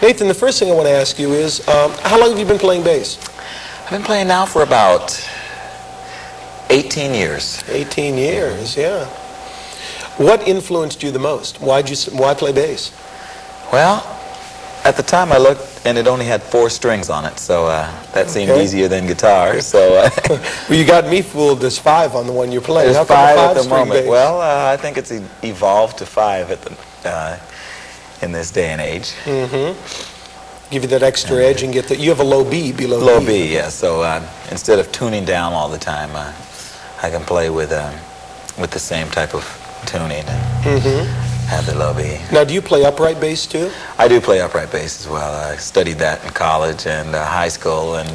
Nathan, the first thing I want to ask you is, how long have you been playing bass? I've been playing now for about 18 years. 18 years, yeah. What influenced you the most? Why play bass? Well, at the time I looked and it only had 4 strings on it, so that seemed easier than guitar. So well, you got me fooled. There's 5 on the one you're playing. There's 5 at the moment. Bass? Well, I think it's evolved to 5 at the in this day and age. Give you that extra edge and get that. You have a low B below. Low B, yeah. So instead of tuning down all the time, I can play with the same type of tuning and have the low B. Now, do you play upright bass too? I do play upright bass as well. I studied that in college and high school, and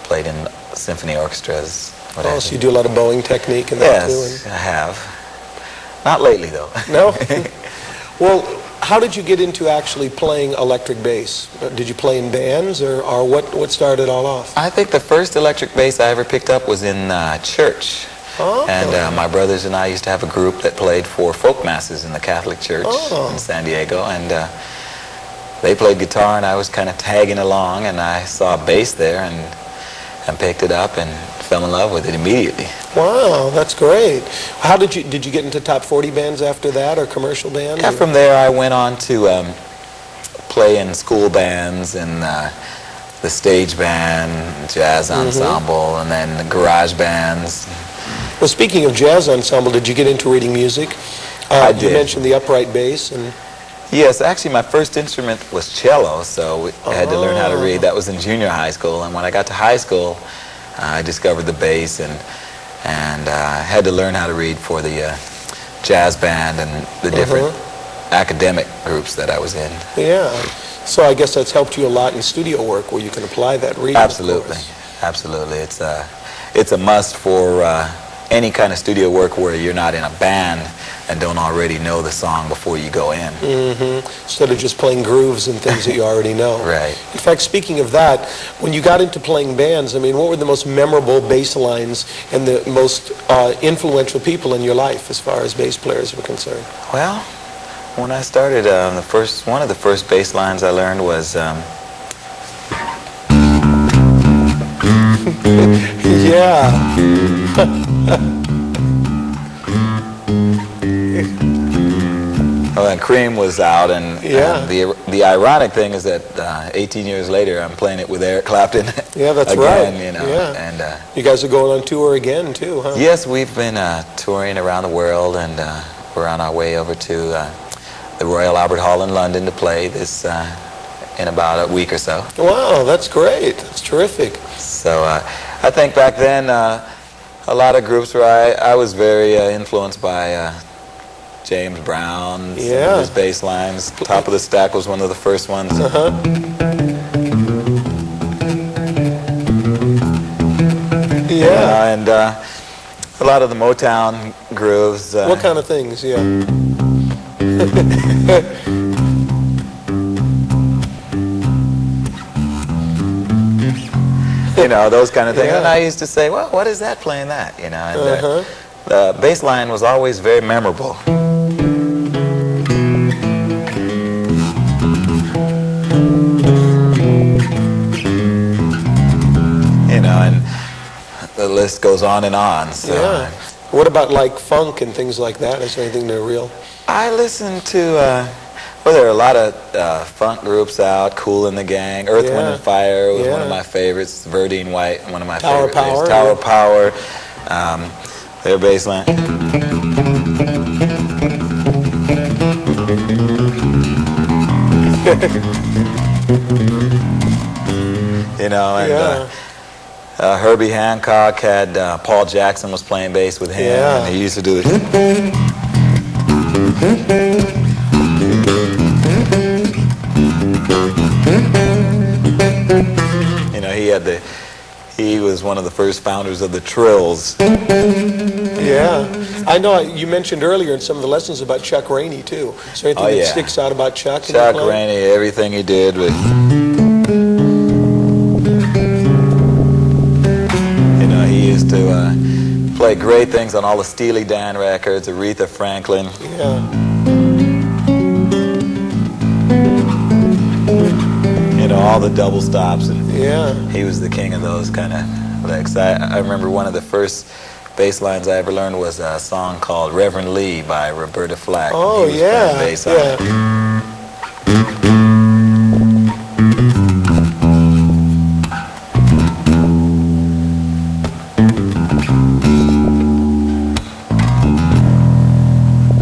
played in symphony orchestras. So you do a lot of bowing technique and that too? Yes, I have. Not lately, though. No? Well, how did you get into actually playing electric bass? Did you play in bands, or what started it all off? I think the first electric bass I ever picked up was in church. And my brothers and I used to have a group that played for folk masses in the Catholic Church in San Diego, and they played guitar and I was kind of tagging along, and I saw a bass there and picked it up and fell in love with it immediately. Wow, that's great. How did you get into top 40 bands after that, or commercial bands? Yeah, from there I went on to play in school bands and the stage band, jazz ensemble, and then the garage bands. Well, speaking of jazz ensemble, did you get into reading music? I did. You mentioned the upright bass. Yes, actually my first instrument was cello, so I had to learn how to read. That was in junior high school, and when I got to high school, I discovered the bass and had to learn how to read for the jazz band and the different academic groups that I was in. Yeah, so I guess that's helped you a lot in studio work, where you can apply that reading. Absolutely, absolutely. It's a must for any kind of studio work where you're not in a band and don't already know the song before you go in. Instead of just playing grooves and things that you already know. Right. In fact, speaking of that, when you got into playing bands, I mean, what were the most memorable bass lines and the most influential people in your life as far as bass players were concerned? Well, when I started, one of the first bass lines I learned was Well, and Cream was out, and the ironic thing is that 18 years later, I'm playing it with Eric Clapton. Yeah, that's again, right. You know, and and you guys are going on tour again too, huh? Yes, we've been touring around the world, and we're on our way over to the Royal Albert Hall in London to play this in about a week or so. Wow, that's great. That's terrific. So I think back then, a lot of groups where I was very influenced by James Brown, some of his bass lines. Top of the Stack was one of the first ones. And a lot of the Motown grooves. What kind of things? Yeah. You know, those kind of things. And I used to say, well, what is that playing that? You know, and the bass line was always very memorable. You know, and the list goes on and on. So. What about like funk and things like that? Is there anything there real? I listen to well, there are a lot of funk groups out. Kool and the Gang, Earth, Wind and Fire was one of my favorites. Verdine White, one of my favorites. Tower Power, their bass line. You know, and Herbie Hancock had Paul Jackson was playing bass with him, and he used to do this. You know, he was one of the first founders of the Trills. Yeah, I know. You mentioned earlier in some of the lessons about Chuck Rainey too. Is there anything that sticks out about Chuck? Chuck Rainey, everything he did with. You know, he used to play great things on all the Steely Dan records, Aretha Franklin. Yeah. all the double stops, and Yeah. he was the king of those kind of licks. I remember one of the first bass lines I ever learned was a song called Reverend Lee by Roberta Flack. Oh, He was yeah. playing bass on it.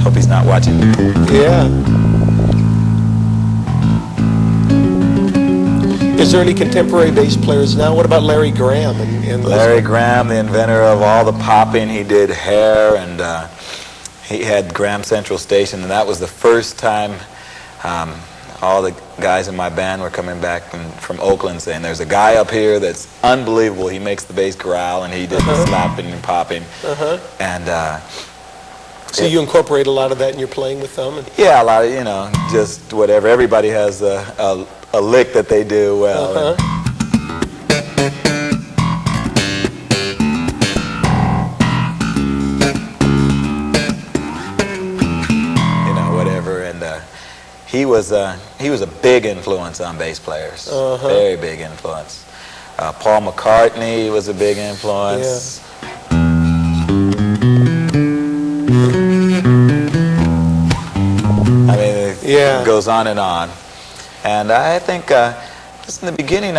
Hope he's not watching. Yeah. Is there any contemporary bass players now? What about Larry Graham? And Larry Graham, the inventor of all the popping, he did Hair, and he had Graham Central Station, and that was the first time all the guys in my band were coming back from Oakland saying, there's a guy up here that's unbelievable. He makes the bass growl, and he did the slapping and popping. And so you incorporate a lot of that in your playing with them? yeah, a lot of, just whatever. Everybody has a lick that they do well. Whatever. And he was a big influence on bass players. Very big influence. Paul McCartney was a big influence. I mean, it goes on and on. And I think just in the beginning,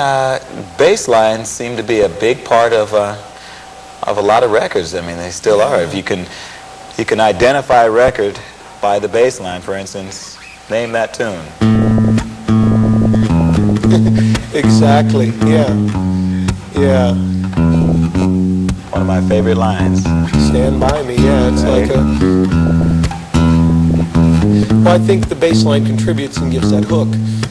bass lines seemed to be a big part of a lot of records. I mean, they still are. If you can identify a record by the bass line, for instance, name that tune. Exactly. Yeah. Yeah. One of my favorite lines. Stand by me. Yeah, it's like a. Well, I think the bass line contributes and gives that hook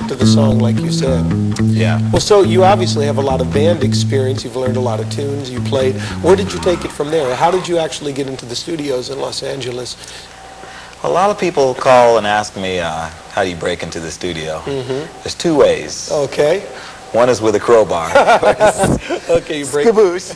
to the song, like you said. Yeah. Well, so you obviously have a lot of band experience. You've learned a lot of tunes. You played. Where did you take it from there? How did you actually get into the studios in Los Angeles? A lot of people call and ask me, how do you break into the studio? There's two ways. Okay. One is with a crowbar. Okay, you break. Skaboosh.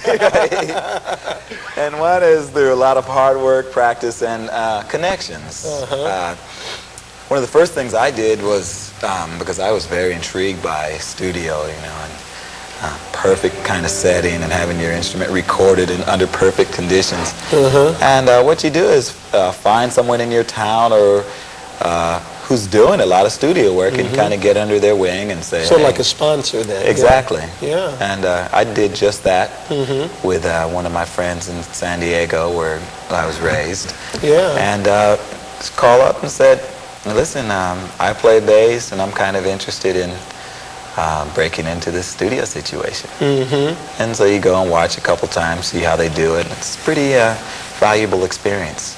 And one is through a lot of hard work, practice, and connections. One of the first things I did was, because I was very intrigued by studio, and perfect kind of setting and having your instrument recorded in under perfect conditions. And what you do is find someone in your town or who's doing a lot of studio work and kind of get under their wing and say, So hey. like a sponsor then. Exactly. Yeah. And I did just that with one of my friends in San Diego where I was raised. Yeah. And just call up and said, listen, I play bass and I'm kind of interested in breaking into this studio situation. And so you go and watch a couple times, see how they do it. It's a pretty valuable experience.